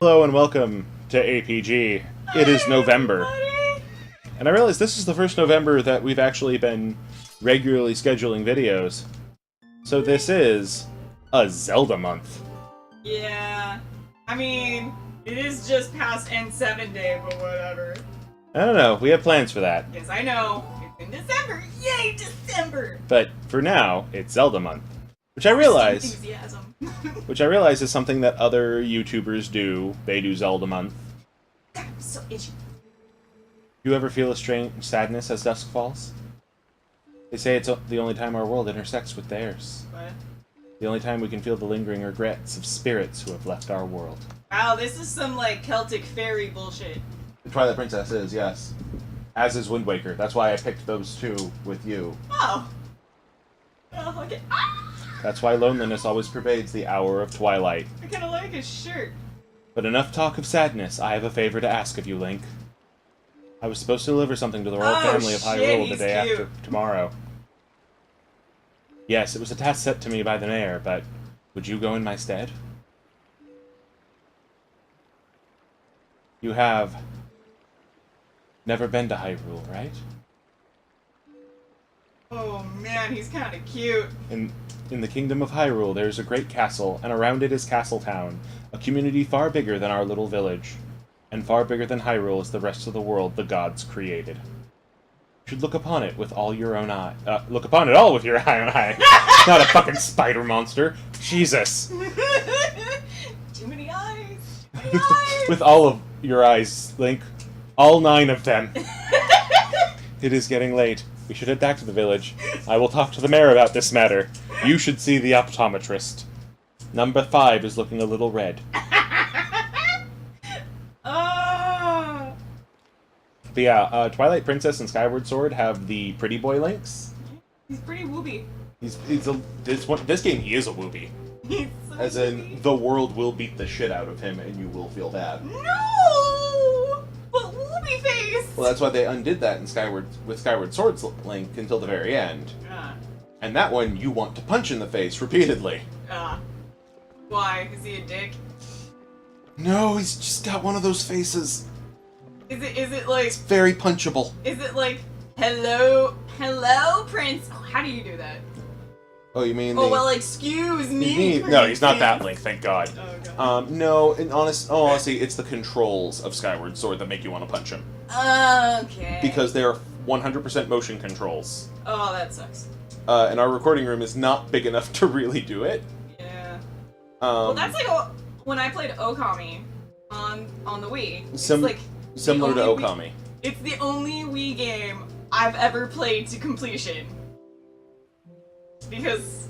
Hello and welcome to APG. It is November. And I realize this is the first November that we've actually been regularly scheduling videos. So this is a Zelda month. Yeah. I mean, it is just past N7 day, but whatever. I don't know, we have plans for that. Yes, I know. It's in December. Yay, December! But for now, it's Zelda month. Which I realize Enthusiasm. is something that other YouTubers do. They do Zelda month. God, I'm so itchy. Do you ever feel a strange sadness as dusk falls? They say it's the only time our world intersects with theirs. What? The only time we can feel the lingering regrets of spirits who have left our world. Wow, this is some, like, Celtic fairy bullshit. The Twilight Princess is, yes. As is Wind Waker. That's why I picked those two with you. Oh. Oh, okay. Ah! That's why loneliness always pervades the hour of twilight. I kinda like his shirt. But enough talk of sadness. I have a favor to ask of you, Link. I was supposed to deliver something to the royal family of Hyrule the day after tomorrow. Yes, it was a task set to me by the mayor, but would you go in my stead? You have never been to Hyrule, right? Oh man, he's kinda cute. In the kingdom of Hyrule, there is a great castle, and around it is Castle Town, a community far bigger than our little village. And far bigger than Hyrule is the rest of the world the gods created. You should look upon it with all your own eye. Look upon it all with your own eye. Not a fucking spider monster. Jesus. Too many eyes. Too many eyes. With all of your eyes, Link. All 9 of them. It is getting late. We should head back to the village. I will talk to the mayor about this matter. You should see the optometrist. Number 5 is looking a little red. Oh. But yeah, Twilight Princess and Skyward Sword have the pretty boy Links. He's pretty wooby. This game he is a wooby. He's so As in, wooby. the world will beat the shit out of him and you will feel bad. No! But wooby face! Well, that's why they undid that in Skyward Sword's Link until the very end. And that one you want to punch in the face repeatedly. Why? Is he a dick? No, he's just got one of those faces. Is it like... It's very punchable. Is it like, hello, Prince? Oh, how do you do that? Oh, you mean Oh, well, excuse me. No, he's not that Link, thank God. Oh, God. No, in honesty, it's the controls of Skyward Sword that make you want to punch him. Okay. Because they're 100% motion controls. Oh, that sucks. And our recording room is not big enough to really do it. Yeah. Well, that's like when I played Okami on the Wii. It's like similar to Okami. It's the only Wii game I've ever played to completion. Because,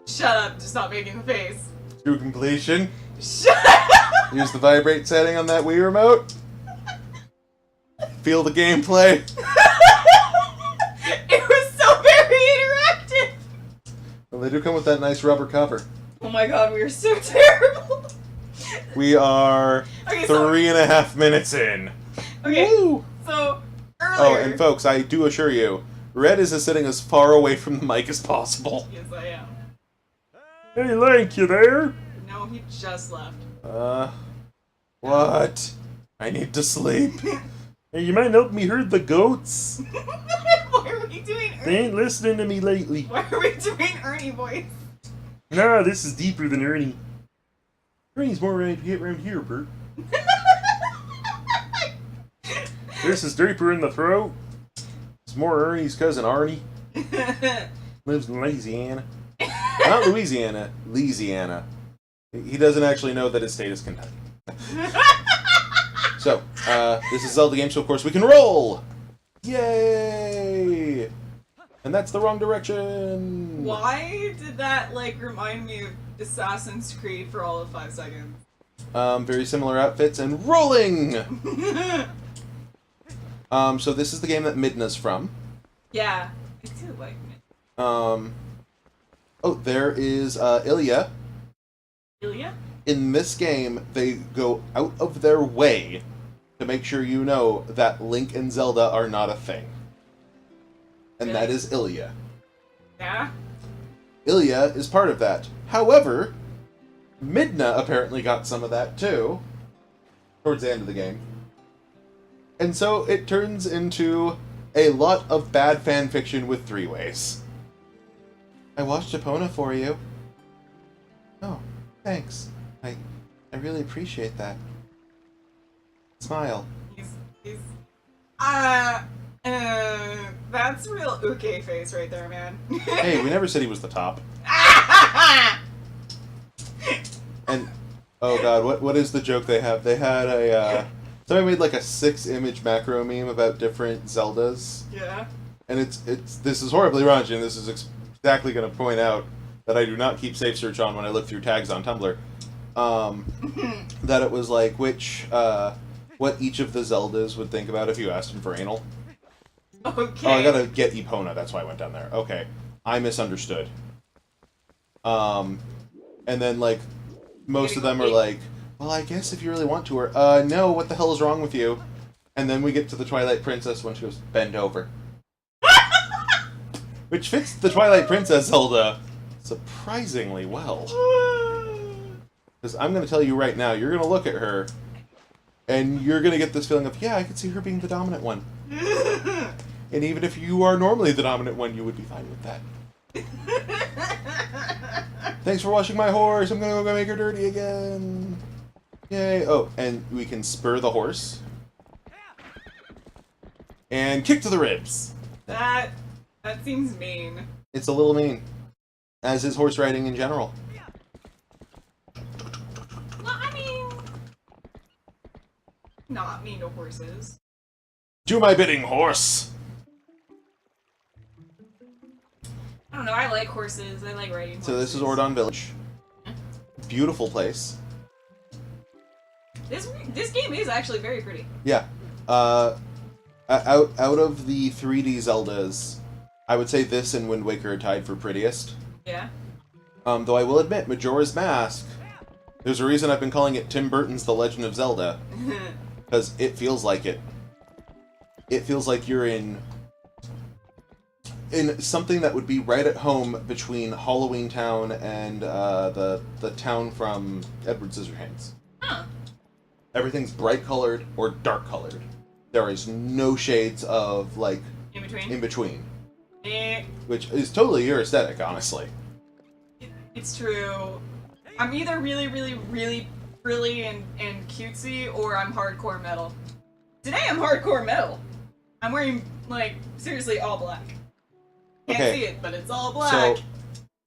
shut up, just not making the face. To completion. Shut up! Use the vibrate setting on that Wii remote. Feel the gameplay. It was so very interactive! Well, they do come with that nice rubber cover. Oh my god, we are so terrible! We are Okay, 3.5 minutes in. Okay, Woo! so, earlier... Oh, and folks, I do assure you, Red is sitting as far away from the mic as possible. Yes, I am. Hey, Link, you there? No, he just left. What? I need to sleep. Hey, you might help me herd the goats? Why are we doing Ernie? They ain't listening to me lately. Why are we doing Ernie voice? Nah, this is deeper than Ernie. Ernie's more ready to get around here, Bert. This is deeper in the throat. It's more Ernie's cousin Arnie. Lives in Louisiana. Not Louisiana, Louisiana. He doesn't actually know that his state is Kentucky. So, this is Zelda game, so of course we can roll! Yay! And that's the wrong direction! Why did that, like, remind me of Assassin's Creed for all of 5 seconds? Very similar outfits and rolling! So this is the game that Midna's from. Yeah, I do like it. Oh, there is, Ilya. Ilya? In this game, they go out of their way to make sure you know that Link and Zelda are not a thing. And Really? that is Ilya. Yeah? Ilya is part of that. However, Midna apparently got some of that too. towards the end of the game. And so it turns into a lot of bad fan fiction with three-ways. I watched Epona for you. Oh, thanks. I really appreciate that. Smile. That's real uke face right there, man. Hey, we never said he was the top. And, oh god, what is the joke they have? They had a, somebody made like a 6-image macro meme about different Zeldas. Yeah. And this is horribly raunchy, and this is exactly going to point out that I do not keep safe search on when I look through tags on Tumblr. That it was like, what each of the Zeldas would think about if you asked them for anal. Okay. Oh, I gotta get Epona, that's why I went down there. Okay. I misunderstood. And then, like, most of them are like, well, I guess if you really want to her. No, what the hell is wrong with you? And then we get to the Twilight Princess when she goes, bend over. Which fits the Twilight Princess Zelda surprisingly well. Because I'm going to tell you right now, you're going to look at her, and you're going to get this feeling of, yeah, I could see her being the dominant one. And even if you are normally the dominant one, you would be fine with that. Thanks for washing my horse. I'm going to go make her dirty again. Yay. Oh, and we can spur the horse. And kick to the ribs. That seems mean. It's a little mean. As is horse riding in general. Well, I mean... not mean to horses. Do my bidding, horse! I don't know, I like horses. I like riding horses. So this is Ordon Village. Beautiful place. This game is actually very pretty. Yeah. Out of the 3D Zeldas, I would say this and Wind Waker are tied for prettiest. Yeah. Though I will admit, Majora's Mask, there's a reason I've been calling it Tim Burton's The Legend of Zelda. Because it feels like it. It feels like you're in something that would be right at home between Halloween Town and the town from Edward Scissorhands. Huh. Everything's bright colored or dark colored. There is no shades of, like, in between. Which is totally your aesthetic, honestly. It's true. I'm either really, really, really frilly and cutesy, or I'm hardcore metal. Today I'm hardcore metal. I'm wearing, like, seriously all black. Can't see it, but it's all black. So,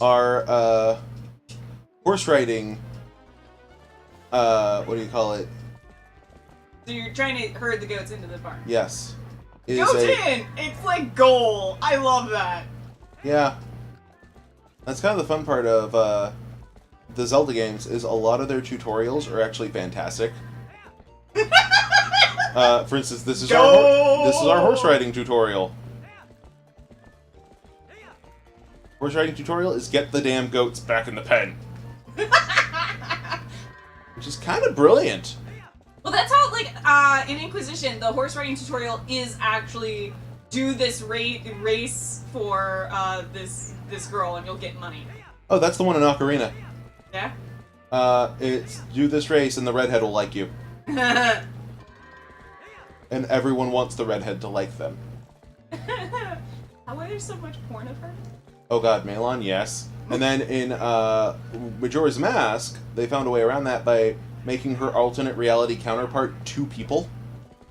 our, horse riding, what do you call it? So you're trying to herd the goats into the barn. Yes. Goat in! It's like goal! I love that! Yeah. That's kind of the fun part of, the Zelda games, is a lot of their tutorials are actually fantastic. For instance, this is our horse riding tutorial. Horse riding tutorial is get the damn goats back in the pen. Which is kind of brilliant. Well, that's how, like, in Inquisition, the horse riding tutorial is actually do this race for, this girl and you'll get money. Oh, that's the one in Ocarina. Yeah? It's do this race and the redhead will like you. And everyone wants the redhead to like them. Why there's so much porn of her? Oh god, Malon, yes. And then in Majora's Mask, they found a way around that by making her alternate reality counterpart two people.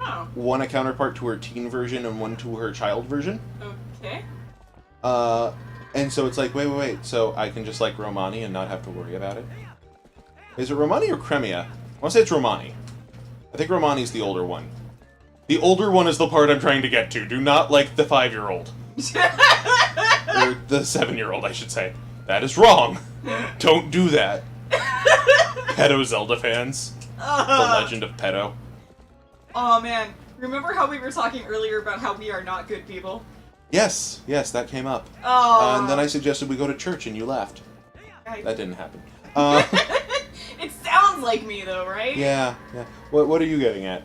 Oh. One a counterpart to her teen version and one to her child version. Okay. And so it's like, wait, so I can just like Romani and not have to worry about it? Is it Romani or Cremia? I want to say it's Romani. I think Romani's the older one. The older one is the part I'm trying to get to. Do not like the 5-year-old. Or the 7-year-old, I should say. That is wrong. Don't do that. Pedo Zelda fans. The Legend of Pedo. Oh man, remember how we were talking earlier about how we are not good people? Yes, that came up. Oh. And then I suggested we go to church and you laughed. That didn't happen. It sounds like me though, right? Yeah. What are you getting at?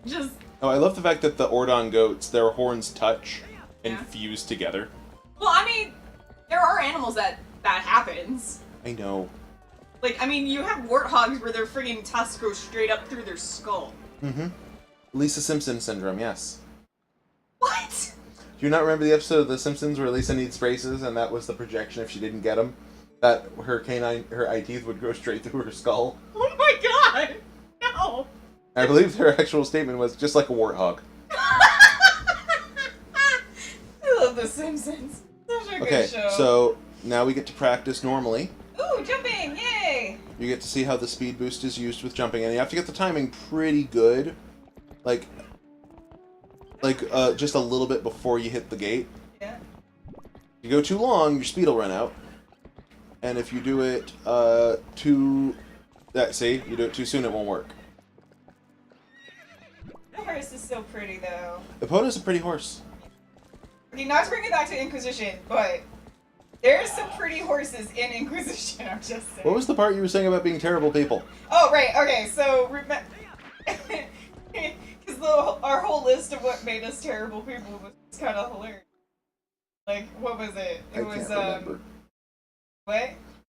Just... Oh, I love the fact that the Ordon goats, their horns touch and fuse together. Well, I mean, there are animals that happens. I know. Like, I mean, you have warthogs where their friggin' tusks go straight up through their skull. Mm-hmm. Lisa Simpson syndrome, yes. What? Do you not remember the episode of The Simpsons where Lisa needs braces, and that was the projection if she didn't get them? That her eye teeth would go straight through her skull? Oh my god! No! I believe her actual statement was just like a warthog. I love The Simpsons. Such a good show. So now we get to practice normally. Ooh, jumping! Yay! You get to see how the speed boost is used with jumping, and you have to get the timing pretty good. Like just a little bit before you hit the gate. Yeah. If you go too long, your speed will run out. And if you do it you do it too soon, it won't work. The horse is so pretty, though. Epona's a pretty horse. Okay, not to bring it back to Inquisition, but there's some pretty horses in Inquisition, I'm just saying. What was the part you were saying about being terrible people? Oh, right, okay, so because our whole list of what made us terrible people was kind of hilarious. Like, what was it? It was, can't remember. What?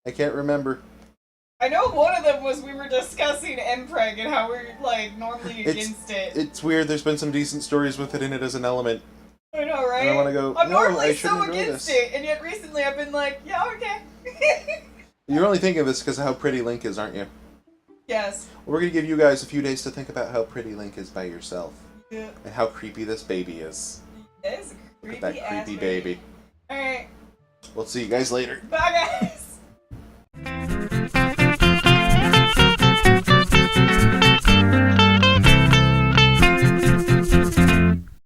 I can't remember. I know one of them was we were discussing Mpreg and how we're, like, normally against it. It's weird, there's been some decent stories with it in it as an element. I know, right? And I want to go, I'm no, normally I shouldn't so enjoy against this. it, and yet recently I've been like, yeah, okay. You're only thinking of this because of how pretty Link is, aren't you? Yes. We're going to give you guys a few days to think about how pretty Link is by yourself. Yeah. And how creepy this baby is. That is a Look creepy at that creepy baby. Alright. We'll see you guys later. Bye, guys!